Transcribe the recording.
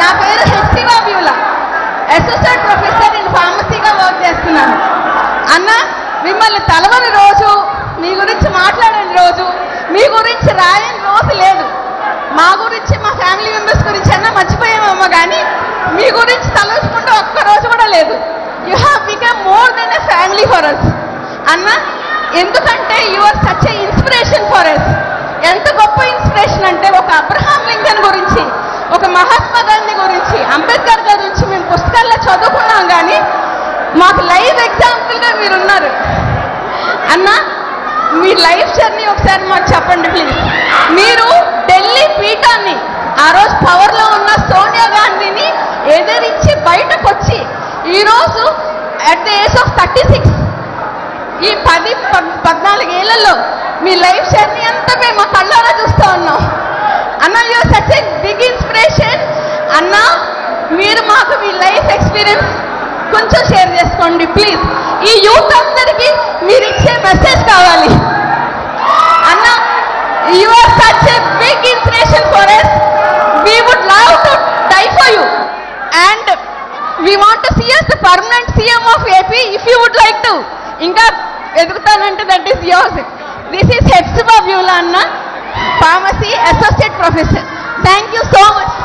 నా పేరు హెచ్సివా Beulah, associate professor in ఫార్మసీగా work చేస్తున్నాను. అన్న, మిమ్మల్ని తలవని రోజు, మీ గురించి మాట్లాడని రోజు, మీ గురించి రాయని రోజు లేదు. మా గురించి, మా ఫ్యామిలీ మెంబర్స్ గురించి అన్నా మర్చిపోయామేమో కానీ మీ గురించి తలుచుకుంటే ఒక్క రోజు కూడా లేదు. You have become more than a family for us అన్న. ఎందుకంటే you are such a inspiration for us. ఎంత గొప్ప ఇన్స్పిరేషన్ అంటే, ఒక అబ్రహాం లింకన్ గురించి, ఒక మహాత్మా గాంధీ గురించి, అంబేద్కర్ గురించి మేము పుస్తకాల్లో చదువుకున్నాం కానీ మాకు లైవ్ ఎగ్జాంపుల్గా మీరున్నారు అన్న. మీ లైఫ్ జర్నీ ఒకసారి మాకు చెప్పండి ప్లీజ్. మీరు ఢిల్లీ పీఠాన్ని, ఆ రోజు పవర్లో ఉన్న సోనియా గాంధీని ఎదిరించి బయటకు వచ్చి ఈరోజు అట్ ద ఏజ్ ఆఫ్ 36, ఈ 14 ఏళ్లలో మీ లైఫ్ జర్నీ అంతా మేము మా కళ్ళారా చూస్తూ ఉన్నాం అన్న. You are such a big inspiration అన్న. మీరు మాకు మీ లైఫ్ ఎక్స్పీరియన్స్ కొంచెం షేర్ చేసుకోండి ప్లీజ్. ఈ యూత్ అందరికీ మీరు ఇచ్చే మెసేజ్ కావాలి అన్న. You are such a big inspiration for us. We would love to die for you and we want to see us the permanent CM of AP if you would like to. ఇంకా ఎదుగుతానంటే that is yours. This is హెచ్సివా Beulah అన్న, pharmacy associate professor. Thank you so much.